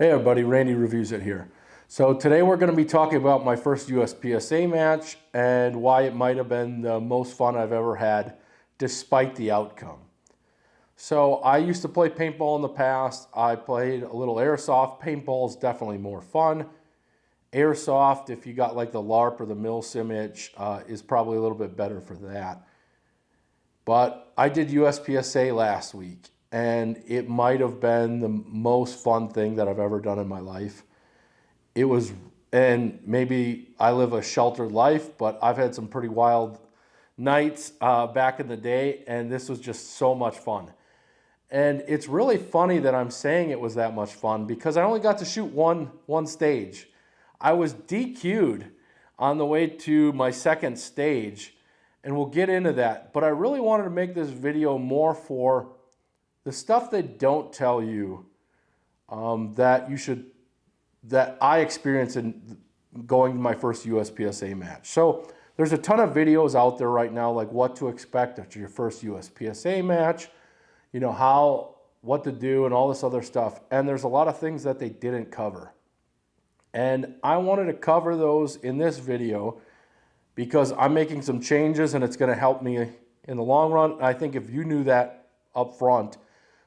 Hey everybody, Randy Reviews It here. So today we're going to be talking about my first USPSA match and why it might have been the most fun I've ever had despite the outcome. So I used to play paintball in the past. I played a little airsoft. Paintball is definitely more fun. Airsoft, if you got like the LARP or the mil-sim itch, is probably a little bit better for that. But I did USPSA last week, and it might have been the most fun thing that I've ever done in my life. It was, and maybe I live a sheltered life, but I've had some pretty wild nights back in the day, and this was just so much fun. And it's really funny that I'm saying it was that much fun because I only got to shoot one stage. I was DQ'd on the way to my second stage, and we'll get into that. But I really wanted to make this video more for the stuff they don't tell you that I experienced in going to my first USPSA match. So there's a ton of videos out there right now, like what to expect after your first USPSA match, you know, what to do and all this other stuff. And there's a lot of things that they didn't cover. And I wanted to cover those in this video because I'm making some changes and it's going to help me in the long run. I think if you knew that up front,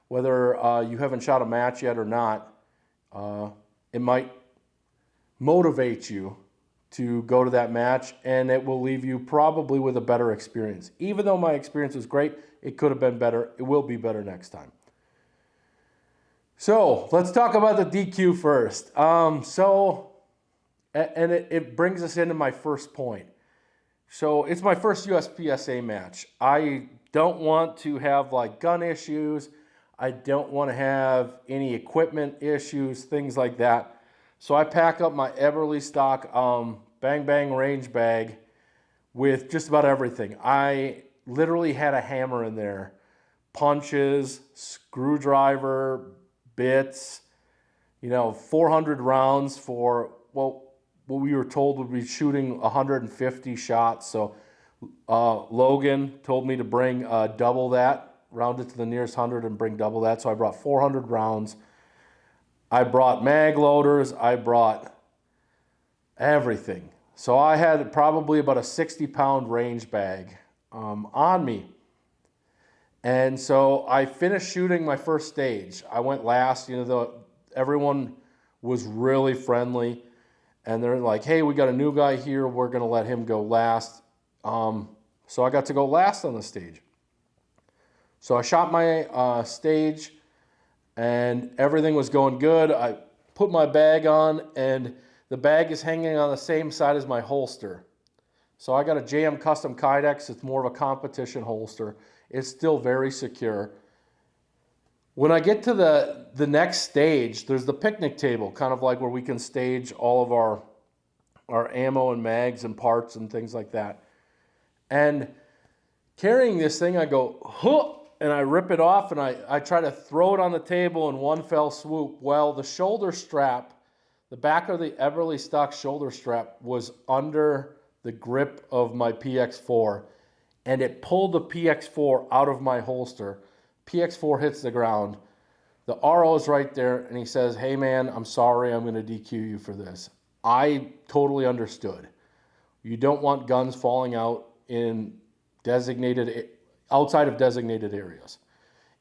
whether you haven't shot a match yet or not, it might motivate you to go to that match, and it will leave you probably with a better experience. Even though my experience was great, it could have been better. It will be better next time. So let's talk about the DQ first. It brings us into my first point. So it's my first USPSA match. I don't want to have like gun issues. I don't want to have any equipment issues, things like that. So I pack up my Everly stock Bang Bang range bag with just about everything. I literally had a hammer in there, punches, screwdriver, bits, 400 rounds for, well, what we were told would be shooting 150 shots. So Logan told me to bring double that, round it to the nearest 100 and bring double that. So I brought 400 rounds. I brought mag loaders. I brought everything. So I had probably about a 60-pound range bag on me. And so I finished shooting my first stage. I went last. Everyone was really friendly. And they're like, hey, we got a new guy here. We're going to let him go last. So I got to go last on the stage. So I shot my stage, and everything was going good. I put my bag on, and the bag is hanging on the same side as my holster. So I got a JM Custom Kydex. It's more of a competition holster. It's still very secure. When I get to the next stage, there's the picnic table, kind of like where we can stage all of our ammo and mags and parts and things like that. And carrying this thing, I go, huh, and I rip it off, and I try to throw it on the table in one fell swoop. Well, the shoulder strap, the back of the Everly stock shoulder strap was under the grip of my PX4, and it pulled the PX4 out of my holster. PX4 hits the ground. The RO is right there, and he says, hey, man, I'm sorry. I'm going to DQ you for this. I totally understood. You don't want guns falling out in outside of designated areas.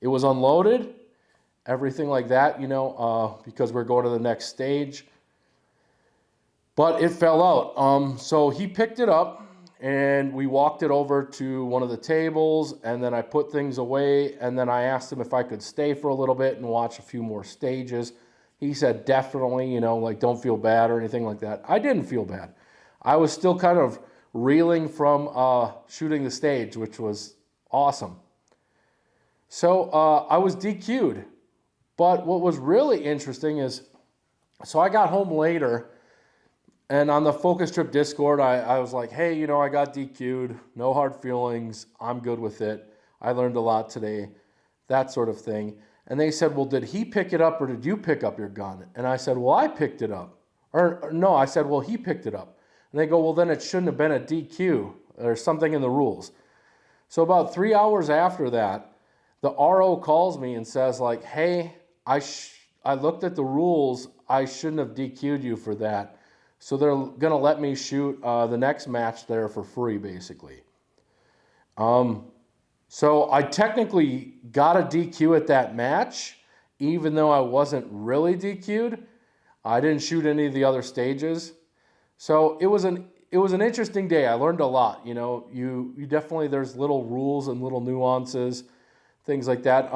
It was unloaded, everything like that, because we're going to the next stage. But it fell out. So he picked it up, and we walked it over to one of the tables, and then I put things away, and then I asked him if I could stay for a little bit and watch a few more stages. He said, definitely, don't feel bad or anything like that. I didn't feel bad. I was still kind of reeling from shooting the stage, which was awesome. So I was DQ'd. But what was really interesting is, so I got home later, and on the Focus Trip Discord, I was like, hey, I got DQ'd, no hard feelings, I'm good with it. I learned a lot today, that sort of thing. And they said, well, did he pick it up or did you pick up your gun? And I said, well, I picked it up. Or no, I said, well, he picked it up. And they go, well, then it shouldn't have been a DQ. There's something in the rules. So about 3 hours after that, the RO calls me and says like, hey, I looked at the rules. I shouldn't have DQ'd you for that. So they're going to let me shoot the next match there for free, basically. So I technically got a DQ at that match, even though I wasn't really DQ'd. I didn't shoot any of the other stages. So it was an interesting day. I learned a lot. You definitely, there's little rules and little nuances, things like that.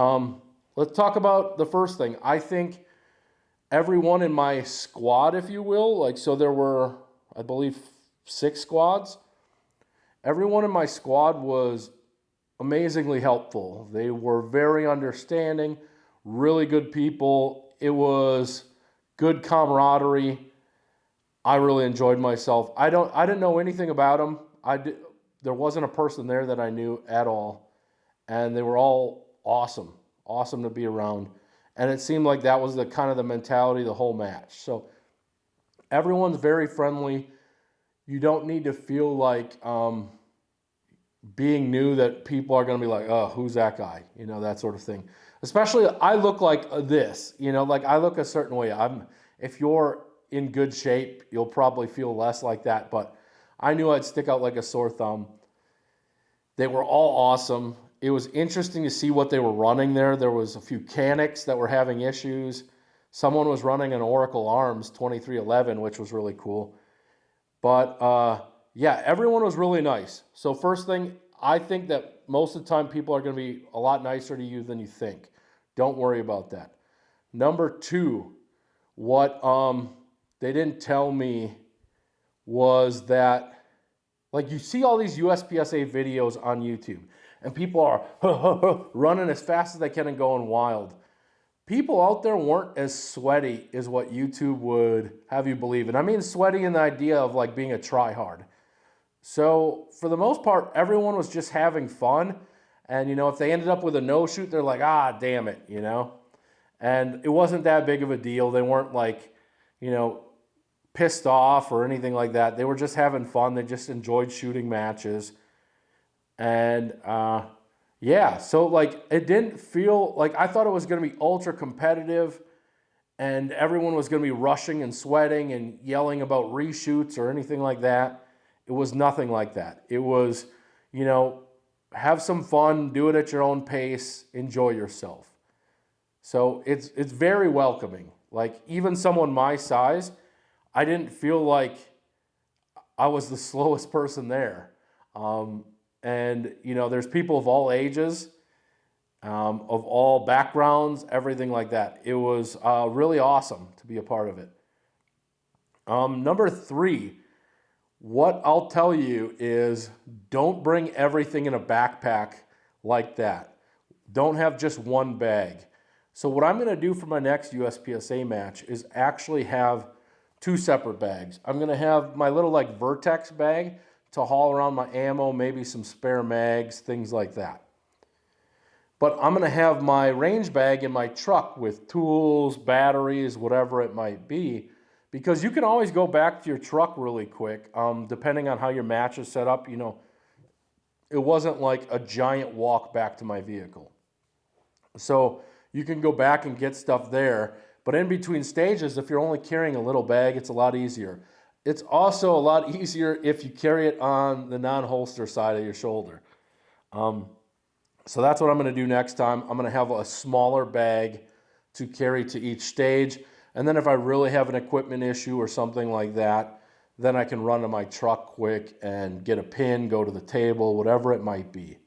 Let's talk about the first thing. I think everyone in my squad, if you will, so there were, I believe, 6 squads. Everyone in my squad was amazingly helpful. They were very understanding, really good people. It was good camaraderie. I really enjoyed myself. I didn't know anything about them. There wasn't a person there that I knew at all, and they were all awesome to be around. And it seemed like that was the kind of the mentality of the whole match. So everyone's very friendly. You don't need to feel like being new that people are going to be like, oh, who's that guy? That sort of thing. Especially I look like this, like I look a certain way. If you're in good shape, you'll probably feel less like that. But I knew I'd stick out like a sore thumb. They were all awesome. It was interesting to see what they were running there. There was a few Canics that were having issues. Someone was running an Oracle Arms 2311, which was really cool. But yeah, everyone was really nice. So first thing, I think that most of the time people are going to be a lot nicer to you than you think. Don't worry about that. Number 2, what they didn't tell me was that, you see all these USPSA videos on YouTube, and people are running as fast as they can and going wild. People out there weren't as sweaty as what YouTube would have you believe. And I mean sweaty in the idea of being a tryhard. So for the most part, everyone was just having fun. And, if they ended up with a no-shoot, they're like, damn it, And it wasn't that big of a deal. They weren't pissed off or anything like that. They were just having fun. They just enjoyed shooting matches. And, yeah, so it didn't feel I thought it was going to be ultra competitive and everyone was going to be rushing and sweating and yelling about reshoots or anything like that. It was nothing like that. It was, have some fun, do it at your own pace, enjoy yourself. So it's very welcoming. Even someone my size, I didn't feel like I was the slowest person there. And, there's people of all ages, of all backgrounds, everything like that. It was really awesome to be a part of it. Number 3, what I'll tell you is don't bring everything in a backpack like that. Don't have just one bag. So what I'm going to do for my next USPSA match is actually have 2 separate bags. I'm going to have my little Vertex bag to haul around my ammo, maybe some spare mags, things like that. But I'm going to have my range bag in my truck with tools, batteries, whatever it might be, because you can always go back to your truck really quick, depending on how your match is set up. It wasn't like a giant walk back to my vehicle. So you can go back and get stuff there. But in between stages, if you're only carrying a little bag, it's a lot easier. It's also a lot easier if you carry it on the non-holster side of your shoulder. So that's what I'm going to do next time. I'm going to have a smaller bag to carry to each stage. And then if I really have an equipment issue or something like that, then I can run to my truck quick and get a pin, go to the table, whatever it might be.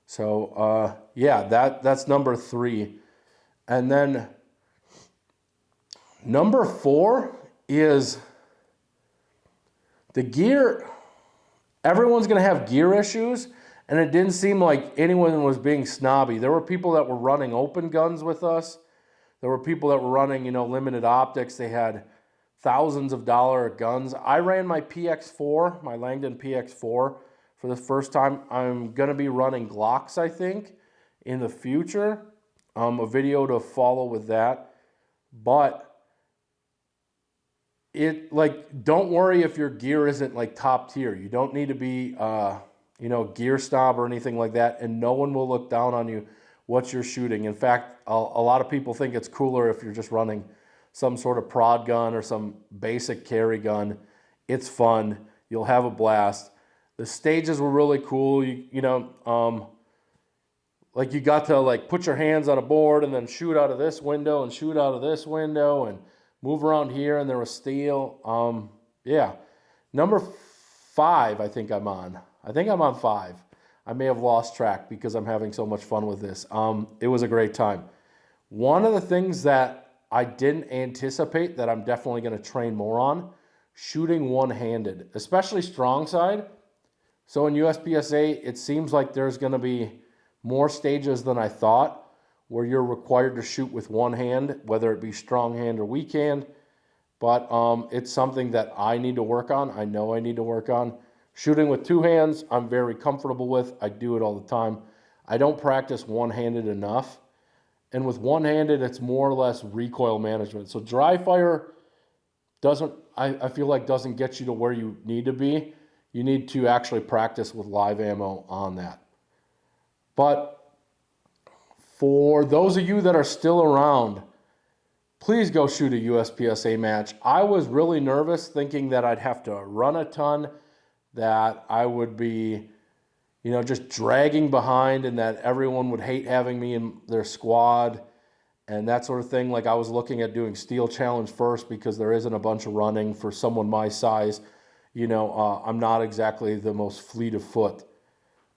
So, yeah, that's number 3. And then number 4 is the gear. Everyone's going to have gear issues, and it didn't seem like anyone was being snobby. There were people that were running open guns with us. There were people that were running, limited optics. They had thousands of dollar guns. I ran my PX4, my Langdon PX4 for the first time. I'm going to be running Glocks, I think, in the future. A video to follow with that. But don't worry if your gear isn't top tier. You don't need to be, gear snob or anything like that. And no one will look down on you what you're shooting. In fact, a lot of people think it's cooler if you're just running some sort of prod gun or some basic carry gun. It's fun. You'll have a blast. The stages were really cool. Like you got to like put your hands on a board and then shoot out of this window and shoot out of this window and move around here, and there was steel. Yeah. Number 5, I think I'm on. I think I'm on 5. I may have lost track because I'm having so much fun with this. It was a great time. One of the things that I didn't anticipate that I'm definitely going to train more on, shooting one-handed, especially strong side. So in USPSA, it seems like there's going to be more stages than I thought where you're required to shoot with one hand, whether it be strong hand or weak hand. But it's something that I need to work on. I know I need to work on. Shooting with 2 hands, I'm very comfortable with. I do it all the time. I don't practice one-handed enough. And with one-handed, it's more or less recoil management. So dry fire doesn't, I feel like, doesn't get you to where you need to be. You need to actually practice with live ammo on that. But for those of you that are still around, please go shoot a USPSA match. I was really nervous thinking that I'd have to run a ton, that I would be, just dragging behind, and that everyone would hate having me in their squad and that sort of thing. Like I was looking at doing Steel Challenge first because there isn't a bunch of running for someone my size. I'm not exactly the most fleet of foot,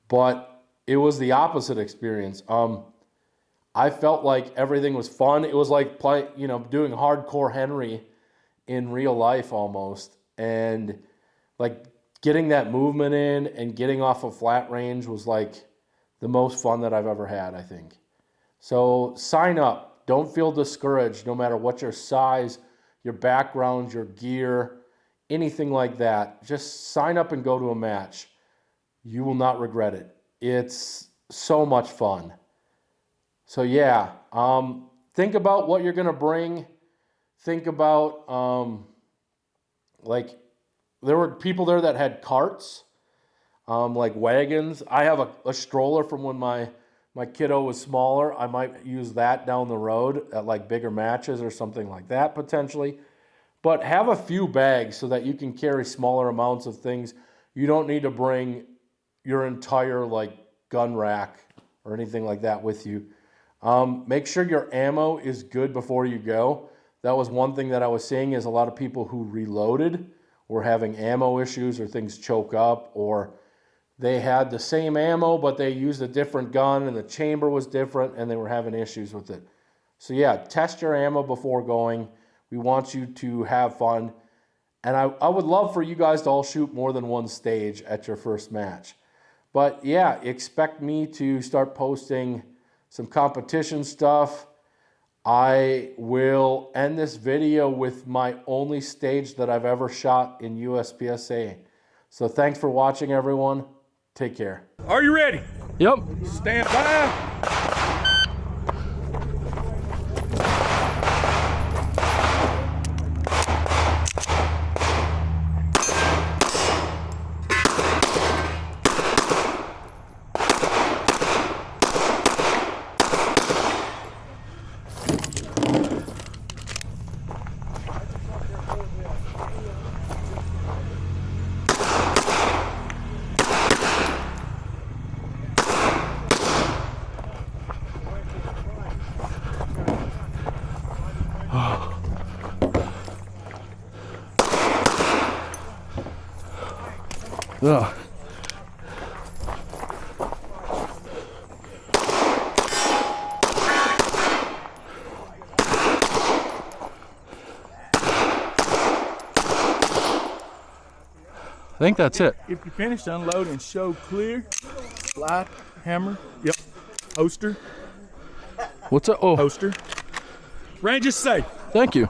but it was the opposite experience. I felt like everything was fun. It was like doing hardcore Henry in real life almost. And like getting that movement in and getting off of flat range was like the most fun that I've ever had, I think. So sign up. Don't feel discouraged no matter what your size, your background, your gear, anything like that. Just sign up and go to a match. You will not regret it. It's so much fun. So yeah, think about what you're going to bring. Think about, there were people there that had carts, like wagons. I have a stroller from when my kiddo was smaller. I might use that down the road at like bigger matches or something like that potentially. But have a few bags so that you can carry smaller amounts of things. You don't need to bring your entire like gun rack or anything like that with you. Make sure your ammo is good before you go. That was one thing that I was seeing is a lot of people who reloaded were having ammo issues or things choke up, or they had the same ammo but they used a different gun and the chamber was different and they were having issues with it. So yeah, test your ammo before going. We want you to have fun. And I would love for you guys to all shoot more than one stage at your first match. But yeah, expect me to start posting some competition stuff. I will end this video with my only stage that I've ever shot in USPSA. So thanks for watching, everyone. Take care. Are you ready? Yep. Stand by. Ugh. I think that's it. If you finish, unload and show clear. Slide, hammer, yep. Holster. What's up? Oh, Holster. Range is safe. thank you.